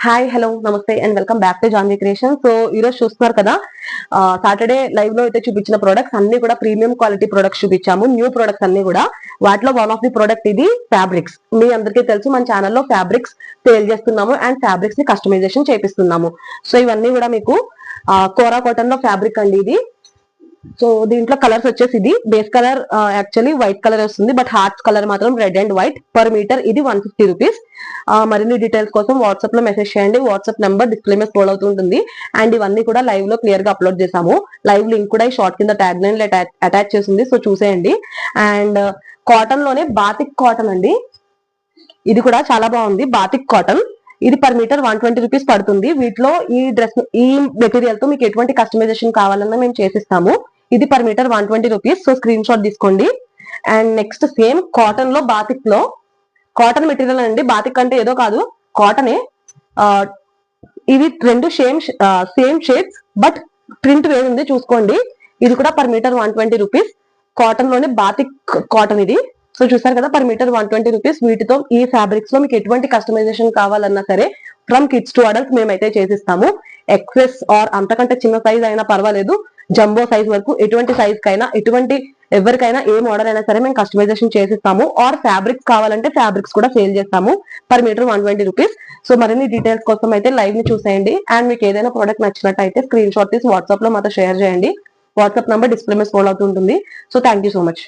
Hi hello నమస్తే and welcome back to Janhvi creation. So ఈ రోజు చూస్తున్నారు కదా, సాటర్డే లైవ్ లో అయితే చూపించిన ప్రొడక్ట్స్ అన్ని కూడా ప్రీమియం క్వాలిటీ ప్రొడక్ట్స్ చూపించాము. న్యూ ప్రొడక్ట్స్ అన్ని కూడా వాటిలో వన్ ఆఫ్ ది ప్రొడక్ట్ ఇది ఫ్యాబ్రిక్స్. మీ అందరికీ తెలుసు మన ఛానల్లో ఫ్యాబ్రిక్స్ సేల్ చేస్తున్నాము అండ్ ఫ్యాబ్రిక్స్ ని కస్టమైజేషన్ చేపిస్తున్నాము. సో ఇవన్నీ కూడా మీకు కోరా కాటన్ లో ఫ్యాబ్రిక్ అండి ఇది. సో దీంట్లో కలర్స్ వచ్చేసి ఇది base colour actually white colour వస్తుంది, బట్ హార్ట్స్ కలర్ మాత్రం red and white. Per metre ఇది 150 రూపీస్. మరిన్ని డీటెయిల్స్ కోసం వాట్సాప్ లో మెసేజ్ చేయండి. వాట్సాప్ నెంబర్ డిస్ప్లే మీద స్క్రోల్ అవుతుంటుంది. అండ్ ఇవన్నీ కూడా లైవ్ లో క్లియర్ గా అప్లోడ్ చేసాము. లైవ్ లింక్ కూడా ఈ షార్ట్ కింద ట్యాగ్ లైన్ అటాచ్ చేసింది, సో చూసేయండి. అండ్ కాటన్ లోనే బాతిక్ కాటన్ అండి, ఇది కూడా చాలా బాగుంది. బాతిక్ కాటన్ ఇది పర్ మీటర్ 120 రూపీస్ పడుతుంది. వీటిలో ఈ మెటీరియల్ తో మీకు ఎటువంటి కస్టమైజేషన్ కావాలన్నా మేము చేసిస్తాము. ఇది per metre 120 rupees. So screenshot తీసుకోండి. అండ్ నెక్స్ట్ సేమ్ కాటన్ లో బాతిక్ లో కాటన్ మెటీరియల్ అండి. బాతిక్ అంటే ఏదో కాదు, కాటనే. ఇవి రెండు సేమ్ షేడ్స్, బట్ ప్రింట్ వేరు ఉంది, చూసుకోండి. ఇది కూడా పర్ మీటర్ 120 రూపీస్. కాటన్ లోనే బాతిక్ కాటన్ ఇది. సో చూసారు కదా, పర్ మీటర్ 120 రూపీస్. వీటితో ఈ ఫ్యాబ్రిక్స్ లో మీకు ఎటువంటి కస్టమైజేషన్ కావాలన్నా సరే ఫ్రమ్ కిడ్స్ టు అడల్ట్స్ మేమైతే చేసిస్తాము. ఎక్సెస్ ఆర్ అంతకంటే చిన్న సైజ్ అయినా పర్వాలేదు, జంబో సైజ్ వరకు ఎటువంటి సైజ్ కైనా ఎవరికైనా ఏ మోడల్ అయినా సరే మేము కస్టమైజేషన్ చేసిస్తాము. ఆర్ ఫ్యాబ్రిక్స్ కావాలంటే ఫ్యాబ్రిక్స్ కూడా సేల్ చేస్తాము. Per metre 120 rupees. సో మరిన్ని డీటెయిల్స్ కోసం అయితే లైవ్ ని చూసేయండి. అండ్ మీకు ఏదైనా ప్రోడక్ట్ నచ్చినట్టయితే స్క్రీన్ షాట్ తీసి వాట్సాప్ లో మాతో షేర్ చేయండి. వాట్సాప్ నంబర్ డిస్ప్లే మీద స్క్రోల్ అవుతుంటుంది. So thank you so much.